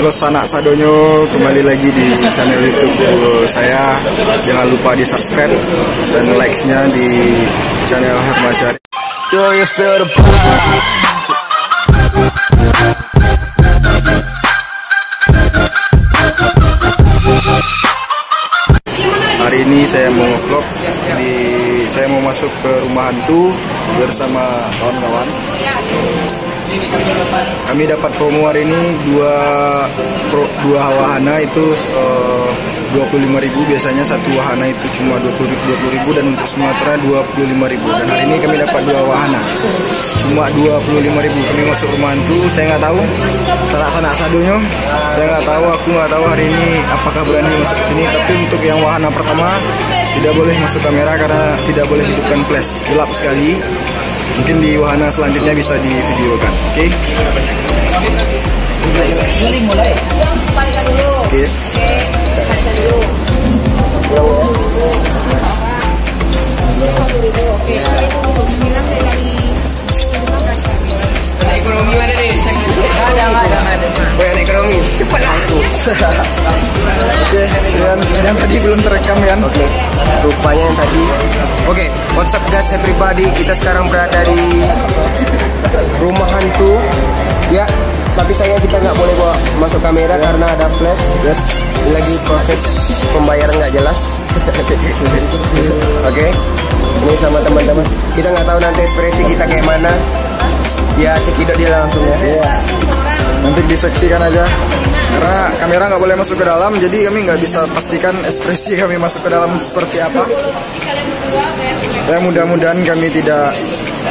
Halo sanak sadonyo, kembali lagi di channel YouTube saya. Jangan lupa di subscribe dan likes-nya di channel Hermasyari. Hari ini saya mau vlog, saya mau masuk ke rumah hantu bersama kawan-kawan. Kami dapat promo hari ini dua wahana itu 25.000, biasanya satu wahana itu cuma 20.000 dan untuk Sumatera 25.000. Dan hari ini kami dapat dua wahana cuma 25.000. Kami masuk rumah hantu, saya nggak tahu sanak sadonyo, saya nggak tahu, aku nggak tahu hari ini apakah berani masuk ke sini. Tapi untuk yang wahana pertama tidak boleh masuk kamera karena tidak boleh hidupkan flash, gelap sekali. Mungkin di wahana selanjutnya bisa di videokan. Oke. Ekonomi mana nih? Ada ekonomi. Cepat lah. Oke, yang tadi belum terekam ya. Oke, rupanya yang tadi. Oke, what's up guys everybody? Kita sekarang berada di rumah hantu. Ya, tapi sayang kita nggak boleh bawa masuk kamera karena ada flash. Yes. Lagi proses pembayaran nggak jelas. Oke, ini sama teman-teman. Kita nggak tahu nanti ekspresi kita kayak mana. Ya, cekidot dia langsung ya. Iya. Nanti disaksikan aja. Karena kamera nggak boleh masuk ke dalam, jadi kami nggak bisa pastikan ekspresi kami masuk ke dalam seperti apa. Ya, mudah-mudahan kami tidak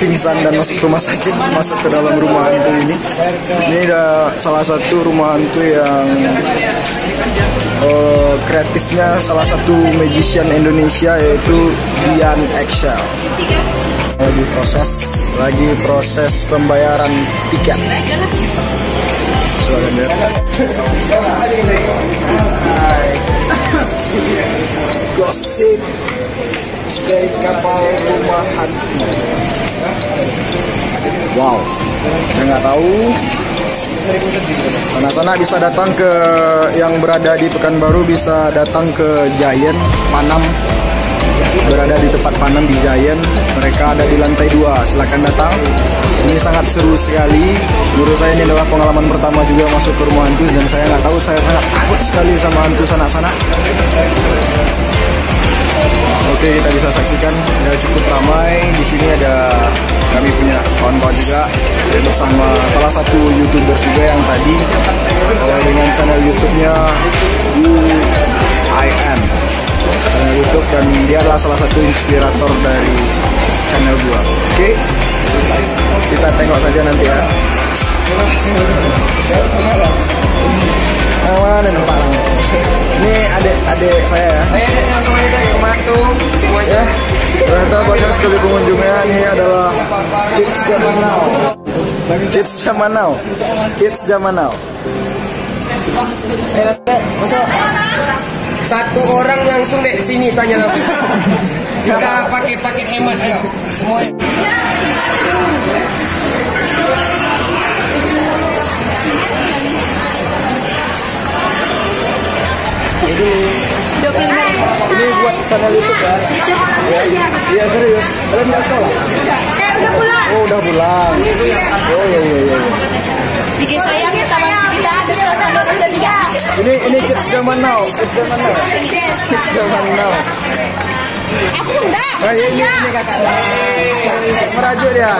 pingsan dan masuk rumah sakit, masuk ke dalam rumah hantu ini. Ini ada salah satu rumah hantu yang kreatifnya salah satu magician Indonesia, yaitu Dian Excel. Lagi proses pembayaran tiket. Gosip dari kapal rumah hantu. Wow, saya nggak tahu. Sana-sana bisa datang ke yang berada di Pekanbaru, bisa datang ke Giant Panam. Berada di tempat Panam di Giant, mereka ada di lantai 2. Silakan datang. Ini sangat seru sekali. Menurut saya ini adalah pengalaman pertama juga masuk ke rumah hantu, dan saya nggak tahu, saya sangat takut sekali sama hantu sana-sana. Oke, kita bisa saksikan ya, cukup ramai di sini. Ada kami punya kawan-kawan juga. Saya bersama salah satu YouTubers juga yang tadi dengan channel YouTube-nya UIN. YouTube, dan dia adalah salah satu inspirator dari channel gua. Oke, kita tengok saja nanti ya. Mana nampak? Ini adik saya ya. Ya, ternyata banyak sekali pengunjungnya. Ini adalah kids zaman now. Kids zaman now. Kids zaman now. Satu orang langsung deh sini tanya langsung. Kita pakai paket hemat ayo. Semua. Ini buat channel YouTube ya? Iya, serius. Kalian nggak sekolah? Udah pulang. Oh, udah pulang. Oh iya. Bikin sayang ya sama kita ada suatu udah 3. Ini kids zaman now. Kids zaman now. Aku enggak. Nah, ini kakak. Merajuk dia.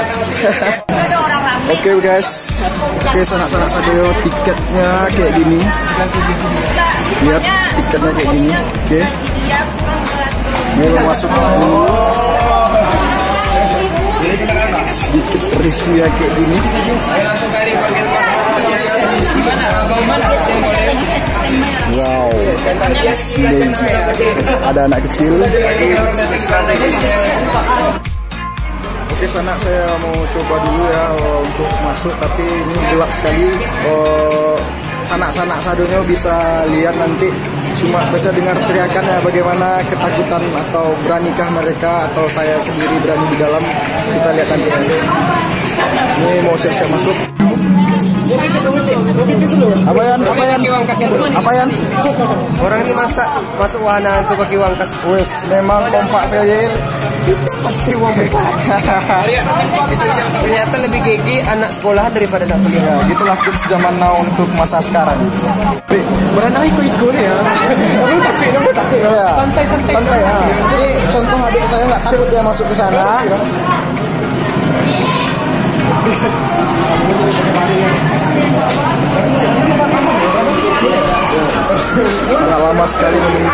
Oke guys. Oke, sanak-sanak sadonyo, tiketnya kayak gini. Lihat tiketnya kayak gini. Oke. Ini mau masuk dulu. Sedikit reviewnya kayak gini. Wow, ada anak kecil. Oke, sanak saya mau coba dulu ya untuk masuk, tapi ini gelap sekali. Sanak-sanak sadonyo bisa lihat nanti, cuma bisa dengar teriakan ya, bagaimana ketakutan atau beranikah mereka atau saya sendiri berani di dalam. Kita lihat nanti. Ini mau siap-siap masuk. Apaan? Orang ini masuk wahana untuk pakai uang kas. Wes, memang kompak sekali. Pakai uang ternyata lebih gigi anak sekolah daripada tak kuliah. Ya, gitulah kids zaman now untuk masa sekarang. Berenang ikut-ikut ya. Takut ya. Santai ya. Ini contoh adik saya nggak takut dia masuk ke sana. Sangat lama sekali menunggu.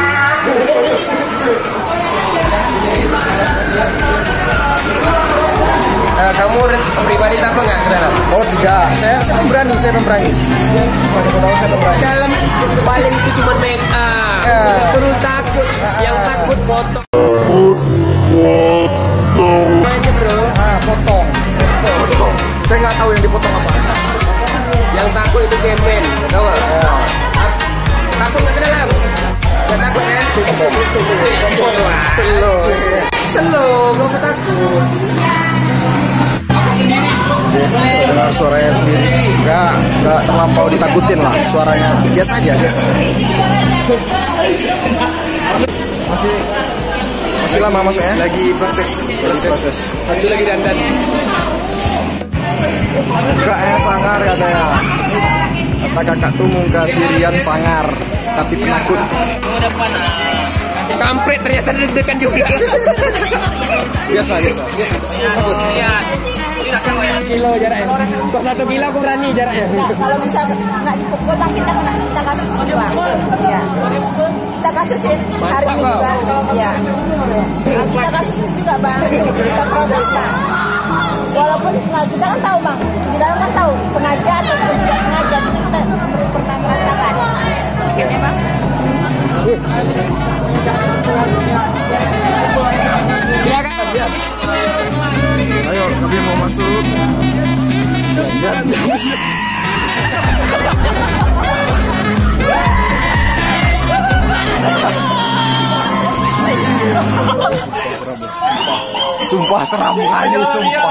Kamu pribadi takut nggak ke dalam? Oh tidak, saya pemberani. Dalam paling itu cuma make up. Terus takut, yang takut potong. Aja bro. Potong. Saya nggak tahu yang dipotong apa. Yang takut itu kemen, tahu nggak? Takut nggak ke dalam? Nggak takut kan? Slow, nggak usah takut. Dengar suaranya sendiri, nggak terlampau ditakutin lah, suaranya biasa aja. Masih lama masuknya? Lagi proses. Satu lagi dandan. Mukanya sangar katanya. Kata kakak tuh muka Sirian sangar, tapi penakut. Kampret ternyata deg-degan juga. Biasa. Takut. Kilo jaraknya. Kok 1 kilo aku berani jaraknya. Nah, kalau bisa nggak dipukul bang, kita kasih bang. Ya. Kita kasihin hari ini juga. Ya. Nah, kita kasih juga bang. Kita proses bang. Walaupun kita kan tahu bang, kita kan tahu sengaja atau tidak sengaja, kita pernah merasakan. Oke memang. Ayo, kami mau masuk. Sumpah seram aja, sumpah.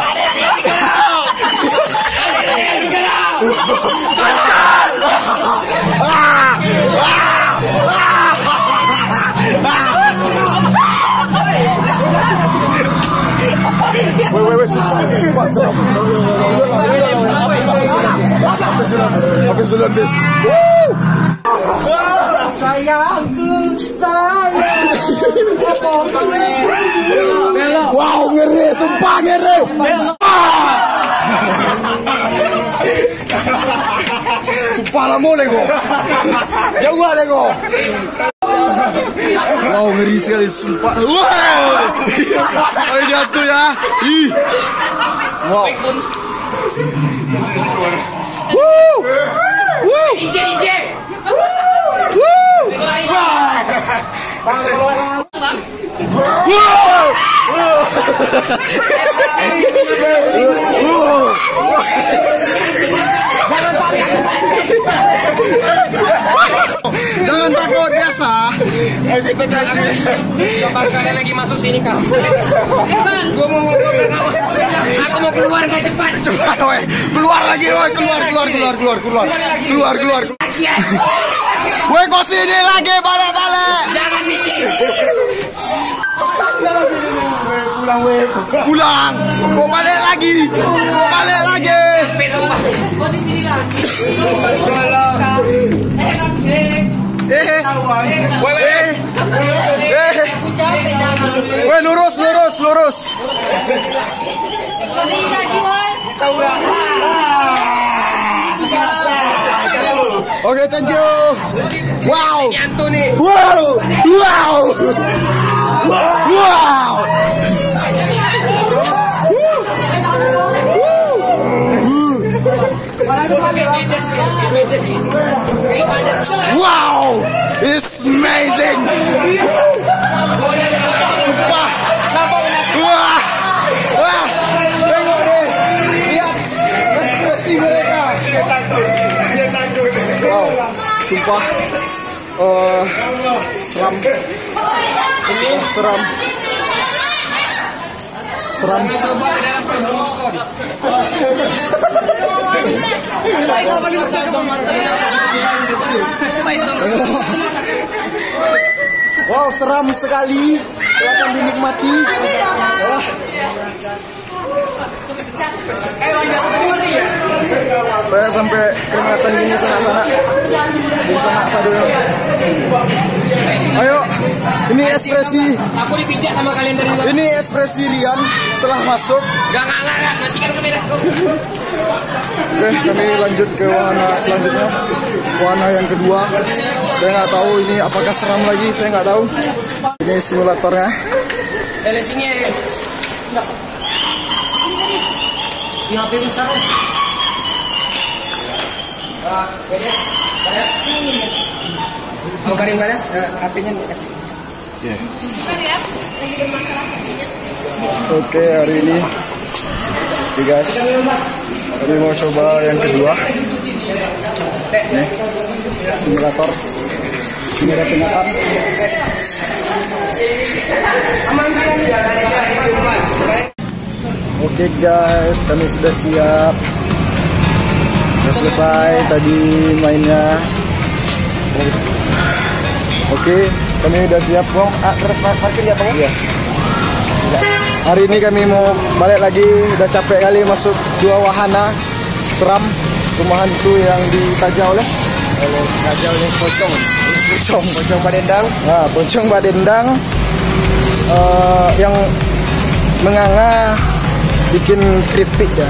Wait, sumpah seram. Apa sulam bis? Wow, ngeri, sumpah ngeri. Sumpah lama lego. Jauh lego. Wow, ngeri sekali, sumpah. Wow. Ayo jatuh ya. Ih. Wow. Woo! Woo! IJ. Woo! Jangan takut, biasa. Coba kalian lagi masuk sini kamu. Aku mau keluar nggak cepat. Cepat, woi. Keluar lagi, woi. Keluar. Woi, kok sini lagi, balik. Jangan mikir. Pulang. Kok balik lagi. Woi, lurus. Oke, thank you. Wow. Antoni. Wow. Wow, it's amazing. Sumpah. Wah. Tengok deh. Lihat ekspresi mereka. Wow, sumpah. Seram. Coba dalam perbuatan. Wow, seram sekali. Silakan dinikmati. Saya sampai keringatan gini sana-sana. Di sana sadul. Ayo, ini ekspresi. Aku dipijak sama kalian dari luar. Ini ekspresi Rian setelah masuk. Gak, matikan kamera. Oke, kami lanjut ke wahana selanjutnya. Wahana yang kedua. Saya nggak tahu ini apakah seram lagi, saya nggak tahu. Ini simulatornya. Dari sini ya. Di HP besar. Mau Karin balas HP-nya dikasih. Yeah. Oke, hari ini guys, kami mau coba yang kedua. Nih, simulator penginapan. Oke guys, kami sudah siap. Sudah selesai tadi mainnya. Oke, kami sudah siap. Terus parkir ya Bang? Iya. Hari ini kami mau balik lagi. Udah capek kali masuk dua wahana seram. Rumah hantu yang ditajah oleh Pocong Badendang. Nah, Pocong Badendang yang menganga bikin kritik ya.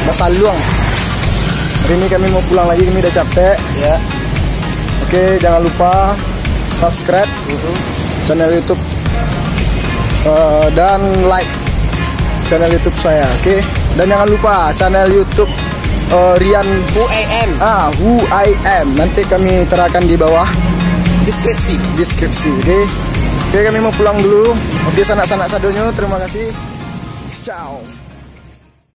Masaluang. Hari ini kami mau pulang lagi, kami udah capek ya. Oke, jangan lupa subscribe channel YouTube dan like channel YouTube saya. Oke, dan jangan lupa channel YouTube Rian Who I Am. Who I Am. Nanti kami terakan di bawah Deskripsi. Oke, kami mau pulang dulu. Oke, sanak-sanak sadonyo, terima kasih. Ciao.